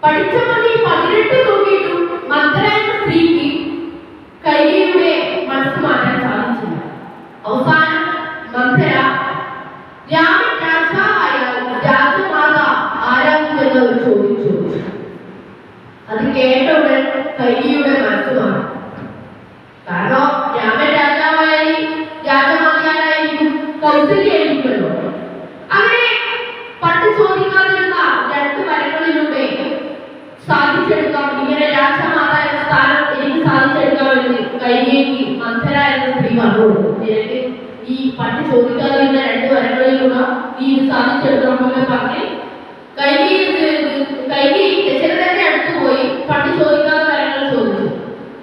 പഠിച്ച മതി 18 നോക്കിയിട്ടും മന്ത്ര എന്ന സ്ത്രീക്ക് കൈകേയിയുടെ മനസ്സ് മാറ്റാൻ സാധിച്ചില്ല. അവസാനം മന്ത്ര രാമൻ രാജാവായാൽ രാജമാത ആരാകുമെന്ന് ഒരു ചോദ്യം ചോദിച്ചു. അത് കേട്ട ഉടൻ കൈകേയിയുടെ മനസ്സ് മാറി. കാരണം രാമൻ രാജാവായി രാജമാതാരായിരിക്കും, കൗസല്യായിരിക്കുമല്ലോ. അങ്ങനെ പണ്ട് ചോദിക്കാതിരുന്ന 2 വരങ്ങളിലൂടെ സാധിച്ചെടുക്കാം, ഇങ്ങനെ രാജമാത എന്ന സ്ഥാനം എനിക്ക് സാധിച്ചെടുക്കാമെന്ന് കൈകേയിക്ക് മന്ഥര എന്ന സ്ത്രീ പറഞ്ഞു. നിനക്ക് ഈ പണ്ട് ചോദിക്കാതിരുന്ന 2 വരങ്ങളിലൂടെ നീ ഇത് സാധിച്ചെടുക്കണമെന്ന് പറഞ്ഞ് കൈകേയി ദശരഥന്റെ അടുത്ത് പോയി പണ്ട് ചോദിക്കാത്ത വരങ്ങൾ ചോദിച്ചു.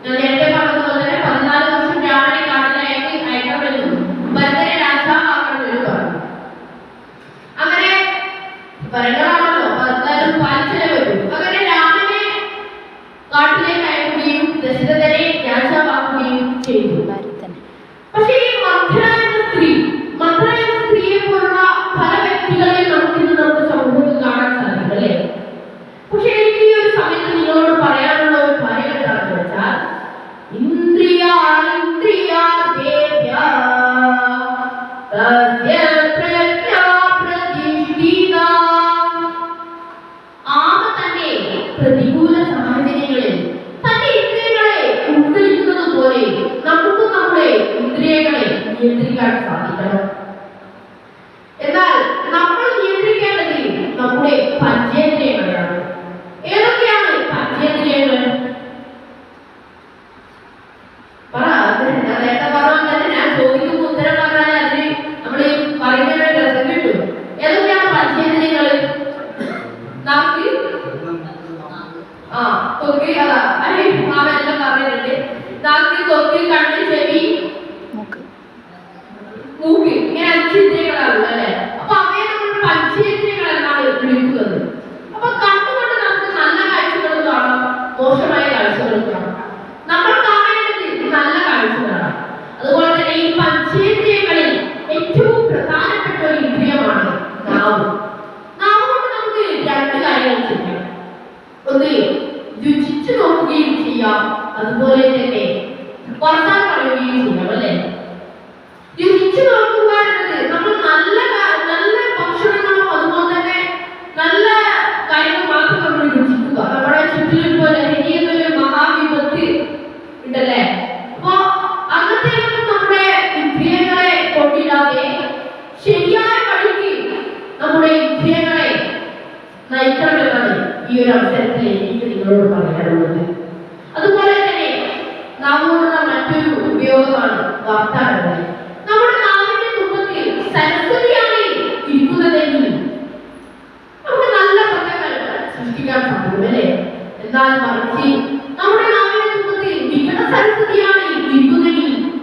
ഞാൻ നേരത്തെ പറഞ്ഞതുപോലെ തന്നെ 14 വർഷം രാമനെ കാട്ടിലേക്ക് അയക്കണമെന്നും ഭരതനെ രാജാവാക്കണമെന്നും പറഞ്ഞു. അങ്ങനെ വരങ്ങളാണല്ലോ 14 പാലിച്ചേ വരും. അങ്ങനെ രാമനെ കാട്ടിലേക്ക് അയക്കുകയും ദശരഥനെ രാജാവാക്കുകയും ചെയ്തു. പക്ഷേ ഈ മന്ഥര എന്ന സ്ത്രീയെ പോലുള്ള പല വ്യക്തികളെയും നമുക്കിന്ന് നമ്മുടെ സമൂഹത്തിൽ കാണാൻ സാധിക്കും, അല്ലേ? പക്ഷെ എനിക്ക് ഈ ഒരു സമയത്ത് നിങ്ങളോട് പറയാനുള്ള ഒരു കാര്യം എന്താണെന്ന് വെച്ചാൽ, പ്രതികൂല സാഹചര്യങ്ങളിൽ തന്റെ ഇന്ദ്രിയങ്ങളെ ഉൾക്കൊള്ളിക്കുന്നത് പോലെ നമുക്ക് നമ്മുടെ ഇന്ദ്രിയങ്ങളെ നിയന്ത്രിക്കാൻ സാധിക്കണം. എന്നാൽ നമ്മൾ നിയന്ത്രിക്കേണ്ടത് നമ്മുടെ പഞ്ചേന്ദ്രിയങ്ങളെയാണ്. ഏതൊക്കെയാണ് പഞ്ചേന്ദ്രിയങ്ങൾ? നേരത്തെ പറഞ്ഞാൽ തന്നെ ഞാൻ ചോദിക്കുമ്പോൾ ഉത്തരം പറഞ്ഞാൽ അതിന് നമ്മൾ പറയുന്ന രസം കിട്ടും. ഏതൊക്കെയാണ് പഞ്ചേന്ദ്രിയങ്ങൾ? നാക്ക്, തൊക്ക്, അതാ മാമെല്ലാം പറഞ്ഞിട്ടുണ്ട്. നാക്ക്, തൊക്ക്, കണ്ണ്, ചെവി, മൂക്ക്, ഇങ്ങനെ 5 ഇന്ദ്രിയങ്ങളാണ്, അല്ലെ? അപ്പൊ അവയെ നമ്മൾ പഞ്ചേന്ദ്രിയങ്ങൾ എന്നാണ് വിളിക്കുന്നത്. അപ്പൊ കണ്ണുകൊണ്ട് നമുക്ക് നല്ല കാഴ്ചകളും കാണാം, മോശമായ കാഴ്ചകളും കാണാം. നമ്മൾ കാണേണ്ടത് നല്ല കാഴ്ചകളാണ്. അതുപോലെ തന്നെ ഈ പഞ്ചേന്ദ്രിയങ്ങളിൽ ഏറ്റവും പ്രധാനപ്പെട്ട ഒരു ഇന്ദ്രിയമാണ് നാവ്. നാവ് കൊണ്ട് നമുക്ക് 2 കാര്യങ്ങൾ ചെയ്യാം. ഒന്ന്, രുചിച്ചു നോക്കുകയും ചെയ്യാം, അതുപോലെ തന്നെ വർത്താനം പറയുകയും ചെയ്യാം, അല്ലെ? രുചിച്ചു നോക്കുക എന്നത് നമ്മൾ നല്ല ഭക്ഷണങ്ങളും അതുപോലെ തന്നെ നല്ല കാര്യങ്ങൾ മാത്രം നമ്മൾ രുചിക്കുക. നമ്മുടെ ചുറ്റിലും പോലെ എന്നൊരു മഹാവിപത്ത് ഉണ്ടല്ലേ? അപ്പൊ അങ്ങനത്തേക്കൊന്നും നമ്മുടെ ഇന്ദ്രിയങ്ങളെ കൊണ്ടിടാതെ ശരിയായ വഴിക്ക് നമ്മുടെ ഇന്ദ്രിയങ്ങളെ നയിക്കണമെന്നാണ് ഈ ഒരു അവസരത്തിൽ എനിക്ക് നിങ്ങളോട് പറയാനുള്ളത്. അതുപോലെ തന്നെ നാവുകൊണ്ടുള്ള മറ്റൊരു ഉപയോഗമാണ് വാർത്താനങ്ങൾ. നമ്മുടെ നാവിന്റെ തുമ്പത്തിൽ സരസ്വതിയാണ് ഇരിക്കുന്നതെങ്കിൽ നമുക്ക് നല്ല പദങ്ങൾ സൃഷ്ടിക്കാൻ സാധിക്കും, അല്ലേ? എന്നാൽ മറിച്ച്